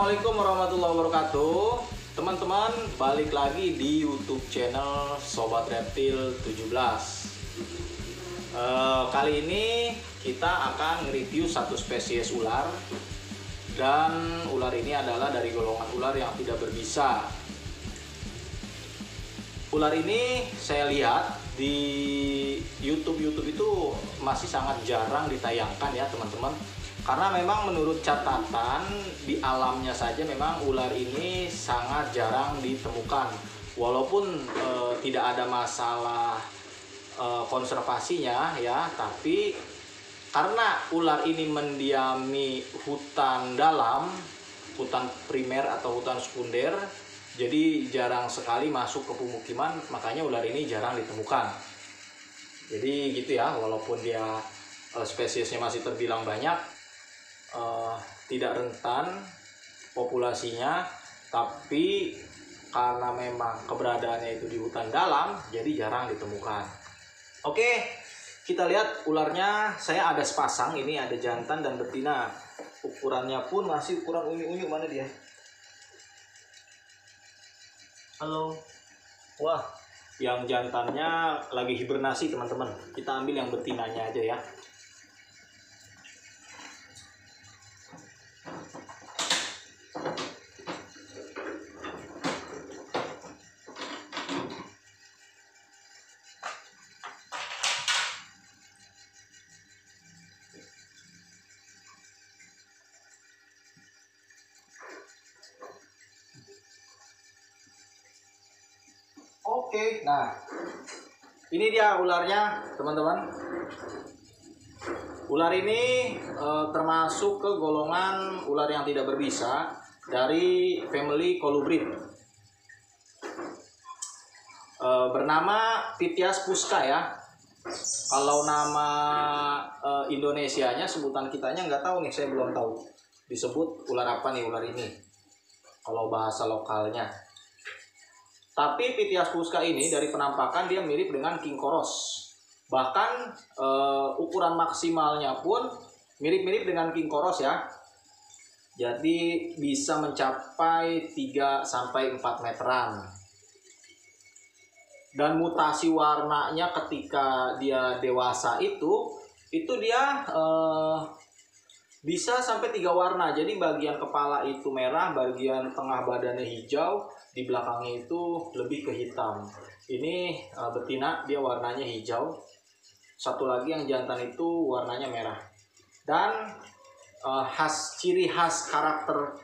Assalamualaikum warahmatullahi wabarakatuh. Teman-teman, balik lagi di YouTube channel Sobat Reptil 17. Kali ini kita akan nge-review satu spesies ular. Dan ular ini adalah dari golongan ular yang tidak berbisa. Ular ini saya lihat di YouTube itu masih sangat jarang ditayangkan ya teman-teman. Karena memang menurut catatan di alamnya saja memang ular ini sangat jarang ditemukan. Walaupun tidak ada masalah konservasinya ya, tapi karena ular ini mendiami hutan dalam, hutan primer atau hutan sekunder, jadi jarang sekali masuk ke pemukiman, makanya ular ini jarang ditemukan. Jadi gitu ya, walaupun dia spesiesnya masih terbilang banyak, tidak rentan populasinya, tapi karena memang keberadaannya itu di hutan dalam, jadi jarang ditemukan. Oke, kita lihat ularnya. Saya ada sepasang, ini ada jantan dan betina. Ukurannya pun masih ukuran unyu-unyu. Mana dia? Halo. Wah, yang jantannya lagi hibernasi teman-teman. Kita ambil yang betinanya aja ya. Oke, nah ini dia ularnya teman-teman. Ular ini termasuk ke golongan ular yang tidak berbisa dari family Colubrid. Bernama Pithias pusca ya. Kalau nama Indonesianya, sebutan kitanya nggak tahu nih, saya belum tahu. Disebut ular apa nih ular ini? Kalau bahasa lokalnya. Tapi Pithias pusca ini dari penampakan dia mirip dengan King Koros. Bahkan ukuran maksimalnya pun mirip-mirip dengan King Koros ya. Jadi bisa mencapai 3-4 meteran. Dan mutasi warnanya ketika dia dewasa itu dia bisa sampai 3 warna. Jadi bagian kepala itu merah, bagian tengah badannya hijau, di belakangnya itu lebih ke hitam. Ini betina, dia warnanya hijau. Satu lagi yang jantan itu warnanya merah. Dan ciri khas karakter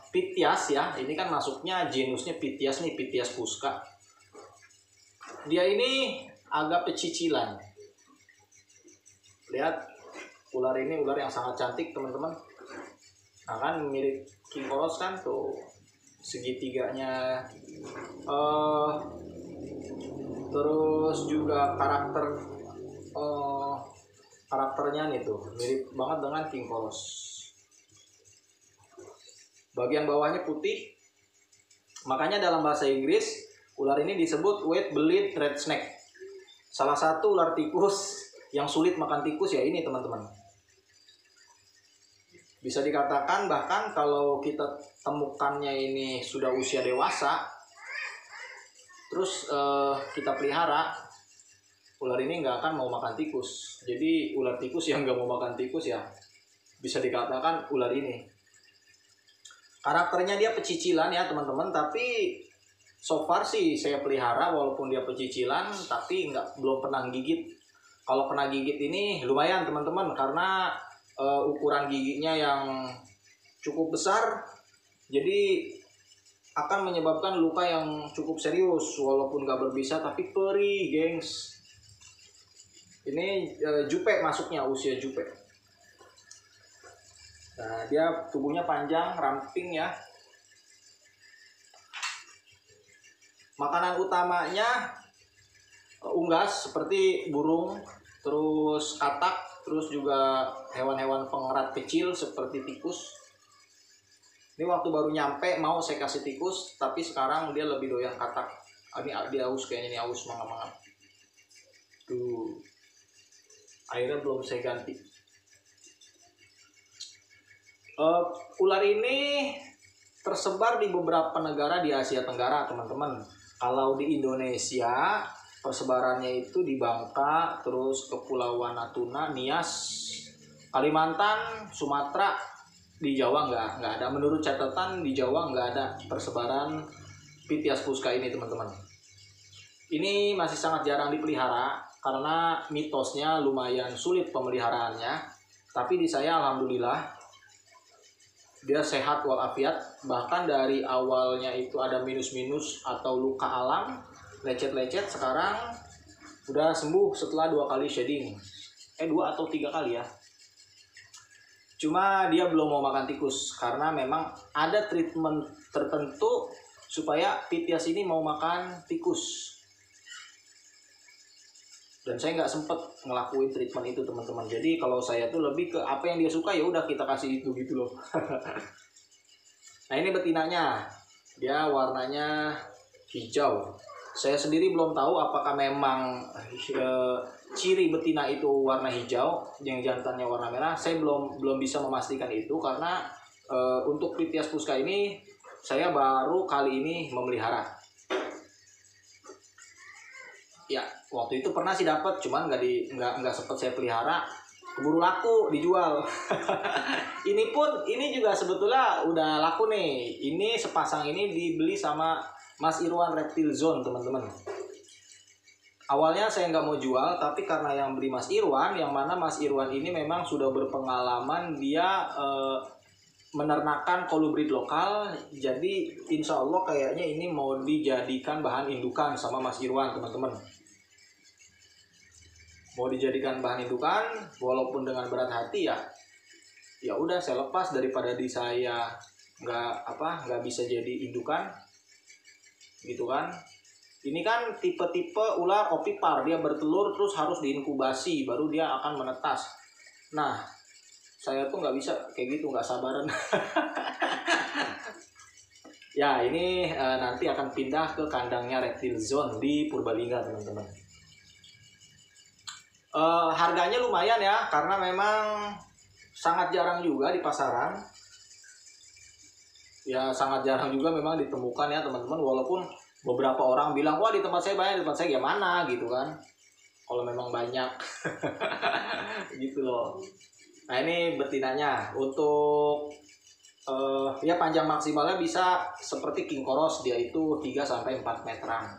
Pithias ya, ini kan masuknya genusnya Pithias nih, Pithias pusca. Dia ini agak pecicilan. Lihat, ular ini ular yang sangat cantik teman-teman. Nah kan mirip King Koros kan tuh, segitiganya. Terus juga karakternya nih tuh mirip banget dengan King Koros. Bagian bawahnya putih. Makanya dalam bahasa Inggris ular ini disebut wet-bellied red snake. Salah satu ular tikus yang sulit makan tikus ya ini teman-teman. Bisa dikatakan bahkan kalau kita temukannya ini sudah usia dewasa, terus kita pelihara, ular ini nggak akan mau makan tikus. Jadi ular tikus yang nggak mau makan tikus ya bisa dikatakan ular ini. Karakternya dia pecicilan ya teman-teman, tapi so far sih saya pelihara walaupun dia pecicilan, tapi belum pernah gigit. Kalau kena gigit ini lumayan teman-teman, karena ukuran giginya yang cukup besar, jadi akan menyebabkan luka yang cukup serius. Walaupun gak berbisa tapi perih gengs. Ini jupe masuknya, usia jupe. Nah dia tubuhnya panjang, ramping ya. Makanan utamanya unggas seperti burung, terus katak, terus juga hewan-hewan pengerat kecil seperti tikus. Ini waktu baru nyampe mau saya kasih tikus, tapi sekarang dia lebih doyan katak. Ini dia aus kayaknya, ini aus mangap-mangap. Tuh, airnya belum saya ganti. Ular ini tersebar di beberapa negara di Asia Tenggara, teman-teman. Kalau di Indonesia persebarannya itu di Bangka, terus Kepulauan Natuna, Nias, Kalimantan, Sumatera. Di Jawa nggak ada. Menurut catatan di Jawa nggak ada persebaran Pithias fusca ini, teman-teman. Ini masih sangat jarang dipelihara karena mitosnya lumayan sulit pemeliharaannya. Tapi di saya alhamdulillah dia sehat walafiat. Bahkan dari awalnya itu ada minus-minus atau luka alam, lecet-lecet, sekarang udah sembuh setelah 2 kali shedding. 2 atau 3 kali ya. Cuma dia belum mau makan tikus karena memang ada treatment tertentu supaya Pithias ini mau makan tikus. Dan saya nggak sempet ngelakuin treatment itu, teman-teman. Jadi kalau saya tuh lebih ke apa yang dia suka, ya udah kita kasih itu gitu loh. Nah, ini betinanya. Dia warnanya hijau. Saya sendiri belum tahu apakah memang ciri betina itu warna hijau, yang jantannya warna merah. Saya belum bisa memastikan itu karena untuk Pithias fusca ini saya baru kali ini memelihara. Ya, waktu itu pernah sih dapat, cuman nggak sempet saya pelihara, keburu laku dijual. Ini juga sebetulnya udah laku nih. Ini sepasang ini dibeli sama Mas Irwan Reptile Zone, teman-teman. Awalnya saya nggak mau jual, tapi karena yang beli Mas Irwan, yang mana Mas Irwan ini memang sudah berpengalaman, dia menernakan kolibrid lokal. Jadi insya Allah kayaknya ini mau dijadikan bahan indukan sama Mas Irwan, teman-teman. Mau dijadikan bahan indukan, walaupun dengan berat hati ya udah saya lepas daripada di saya nggak bisa jadi indukan, gitu kan. Ini kan tipe-tipe ular opipar, dia bertelur terus harus diinkubasi baru dia akan menetas. Nah, saya tuh nggak bisa kayak gitu, nggak sabaran. Ya, ini nanti akan pindah ke kandangnya Reptile Zone di Purbalingga, teman-teman. Harganya lumayan ya, karena memang sangat jarang juga di pasaran. Ya, sangat jarang juga memang ditemukan ya, teman-teman. Walaupun beberapa orang bilang, wah di tempat saya banyak, di tempat saya gimana gitu kan. Kalau memang banyak. Gitu loh. Nah, ini betinanya. Untuk ya panjang maksimalnya bisa seperti king koros, dia itu 3-4 meteran.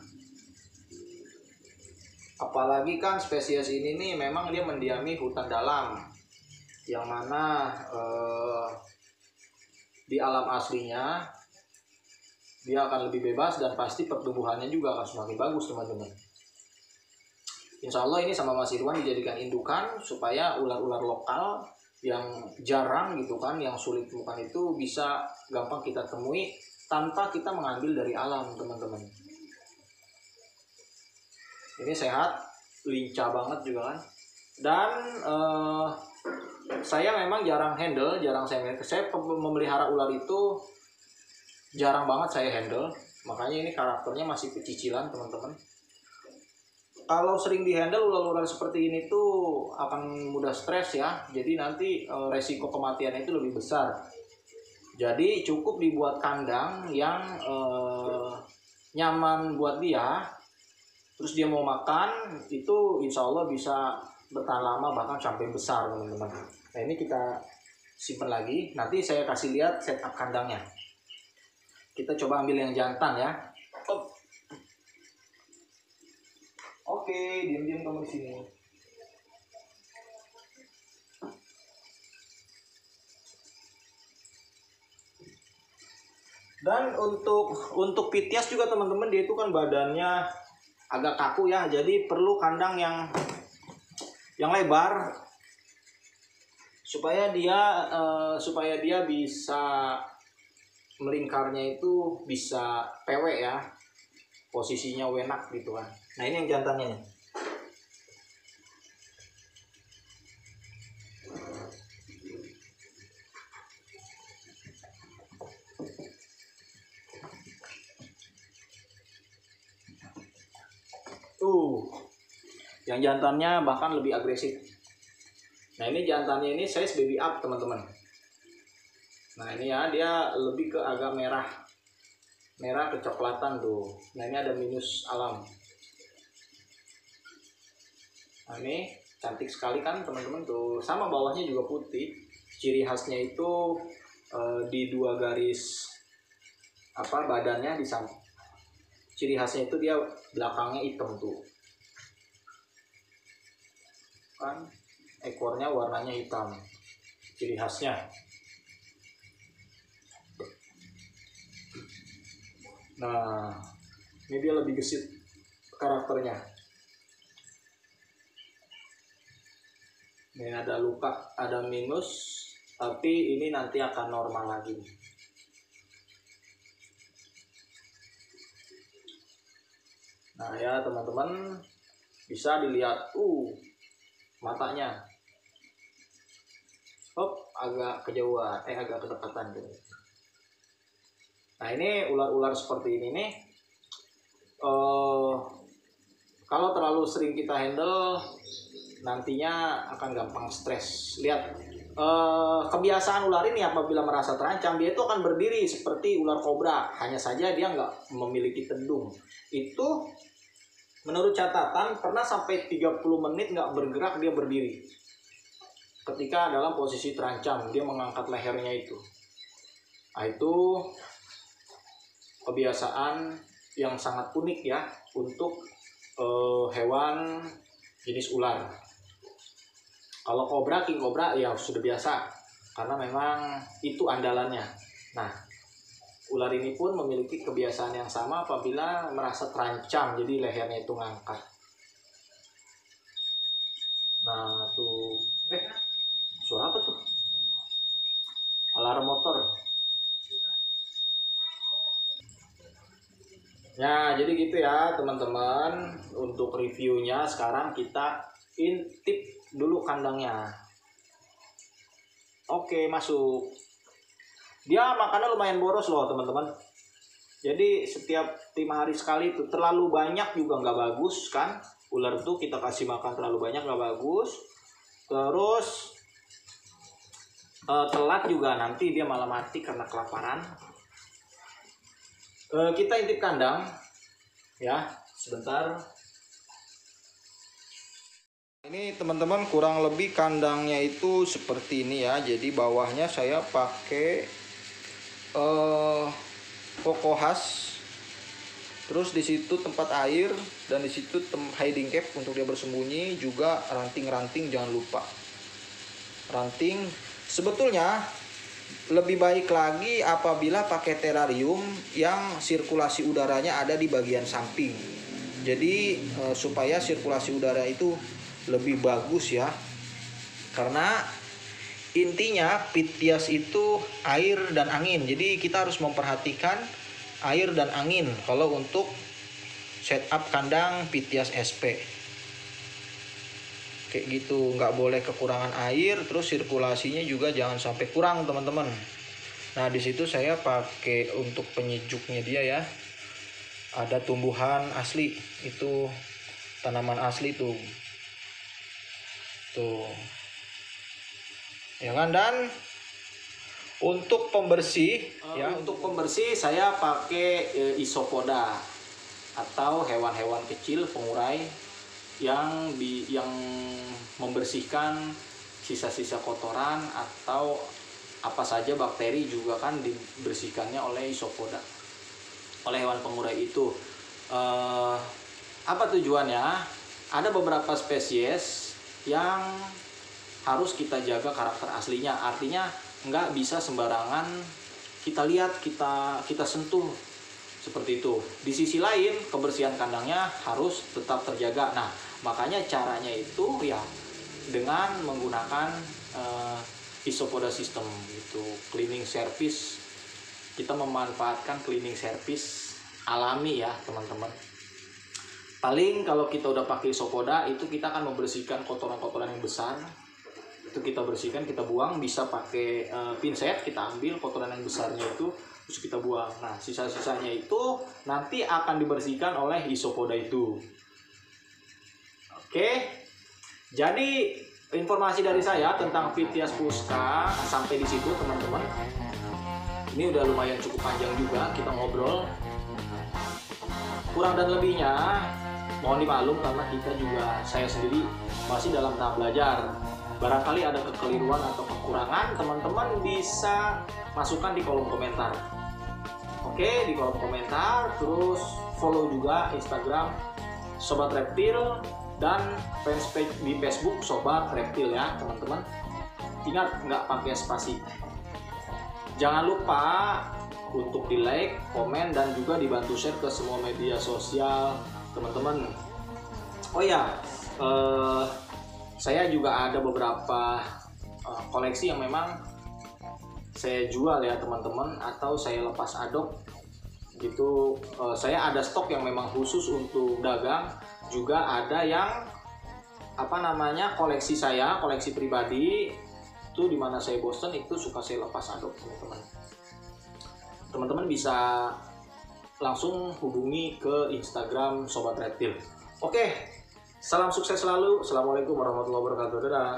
Apalagi kan spesies ini nih memang dia mendiami hutan dalam, yang mana di alam aslinya dia akan lebih bebas dan pasti pertumbuhannya juga akan semakin bagus, teman-teman. Insya Allah ini sama Mas Irwan dijadikan indukan supaya ular-ular lokal yang jarang gitu kan, yang sulit ditemukan itu bisa gampang kita temui tanpa kita mengambil dari alam, teman-teman. Ini sehat, lincah banget juga kan. Dan saya memang jarang saya memelihara ular itu jarang banget saya handle. Makanya ini karakternya masih pecicilan, teman-teman. Kalau sering dihandle ular-ular seperti ini tuh akan mudah stres ya. Jadi nanti resiko kematiannya itu lebih besar. Jadi cukup dibuat kandang yang nyaman buat dia. Terus dia mau makan, itu insya Allah bisa bertahan lama, bahkan sampai besar, teman-teman. Nah, ini kita simpan lagi. Nanti saya kasih lihat setup kandangnya. Kita coba ambil yang jantan ya. Oke, diam-diam kamu di sini. Dan untuk Pithias juga, teman-teman, dia itu kan badannya agak kaku ya. Jadi perlu kandang yang lebar supaya dia bisa melingkarnya itu bisa PW ya, posisinya enak gitu kan. Nah, ini yang jantannya nih. Yang jantannya bahkan lebih agresif. Nah, ini jantannya ini size baby up, teman-teman. Nah ini ya, dia lebih ke agak merah kecoklatan tuh. Nah ini ada minus alam. Nah ini cantik sekali kan teman-teman tuh, sama bawahnya juga putih. Ciri khasnya itu di 2 garis badannya di samping. Ciri khasnya itu dia belakangnya hitam tuh kan, ekornya warnanya hitam, ciri khasnya. Nah ini dia lebih gesit karakternya. Ini ada luka, ada minus, tapi ini nanti akan normal lagi. Nah ya teman-teman, bisa dilihat matanya. Agak kejauhan, agak kedekatan gitu. Nah ini ular-ular seperti ini nih, kalau terlalu sering kita handle nantinya akan gampang stres. Lihat kebiasaan ular ini apabila merasa terancam, dia itu akan berdiri seperti ular kobra, hanya saja dia nggak memiliki tendung. Itu menurut catatan pernah sampai 30 menit nggak bergerak dia berdiri. Ketika dalam posisi terancam, dia mengangkat lehernya itu. Nah itu kebiasaan yang sangat unik ya untuk hewan jenis ular. Kalau kobra, king kobra ya sudah biasa, karena memang itu andalannya. Nah, ular ini pun memiliki kebiasaan yang sama apabila merasa terancam, jadi lehernya itu ngangkat. Nah tuh, suara apa tuh? Alarm motor. Ya, jadi gitu ya teman-teman. Untuk reviewnya sekarang kita intip dulu kandangnya. Oke, masuk. Dia makannya lumayan boros loh teman-teman. Jadi setiap 5 hari sekali itu, terlalu banyak juga nggak bagus kan. Ular itu kita kasih makan terlalu banyak nggak bagus. Terus telat juga nanti dia malah mati karena kelaparan. Kita intip kandang ya, sebentar. Ini teman-teman kurang lebih kandangnya itu seperti ini ya. Jadi bawahnya saya pakai pokok khas. Terus di situ tempat air dan di situ hiding cap untuk dia bersembunyi, juga ranting-ranting jangan lupa. Ranting sebetulnya lebih baik lagi apabila pakai terarium yang sirkulasi udaranya ada di bagian samping. Jadi supaya sirkulasi udara itu lebih bagus ya. Karena intinya Pithias itu air dan angin. Jadi kita harus memperhatikan air dan angin kalau untuk setup kandang Pithias SP. Kayak gitu, nggak boleh kekurangan air, terus sirkulasinya juga jangan sampai kurang teman-teman. Nah di situ saya pakai untuk penyejuknya dia ya, ada tumbuhan asli, itu tanaman asli tuh ya kan. Dan untuk pembersih untuk pembersih saya pakai isopoda atau hewan-hewan kecil pengurai yang membersihkan sisa-sisa kotoran atau apa saja bakteri, juga kan dibersihkannya oleh isopoda, oleh hewan pengurai itu. Apa tujuannya? Ada beberapa spesies yang harus kita jaga karakter aslinya, artinya nggak bisa sembarangan kita lihat, kita sentuh seperti itu. Di sisi lain kebersihan kandangnya harus tetap terjaga. Nah makanya caranya itu ya dengan menggunakan isopoda system gitu, cleaning service. Kita memanfaatkan cleaning service alami ya teman-teman. Paling kalau kita udah pakai isopoda itu kita akan membersihkan kotoran-kotoran yang besar. Itu kita bersihkan, kita buang, bisa pakai pinset, kita ambil kotoran yang besarnya itu terus kita buang. Nah sisa-sisanya itu nanti akan dibersihkan oleh isopoda itu. Oke, jadi informasi dari saya tentang Fithias Puska sampai di situ teman-teman. Ini udah lumayan cukup panjang juga kita ngobrol. Kurang dan lebihnya mohon dimaklum karena kita juga, saya sendiri masih dalam tahap belajar. Barangkali ada kekeliruan atau kekurangan, teman-teman bisa masukkan di kolom komentar. Oke, di kolom komentar. Terus follow juga Instagram Sobat Reptil dan fanpage di Facebook Sobat Reptil ya teman-teman. Ingat, nggak pakai spasi. Jangan lupa untuk di like, komen, dan juga dibantu share ke semua media sosial teman-teman. Oh ya, saya juga ada beberapa koleksi yang memang saya jual ya teman-teman, atau saya lepas adop gitu. Saya ada stok yang memang khusus untuk dagang, juga ada yang koleksi saya, koleksi pribadi itu dimana saya bosen itu suka saya lepas adop teman-teman. Teman-teman bisa langsung hubungi ke Instagram Sobat Reptil. Oke, salam sukses selalu. Assalamualaikum warahmatullahi wabarakatuh. Dadah.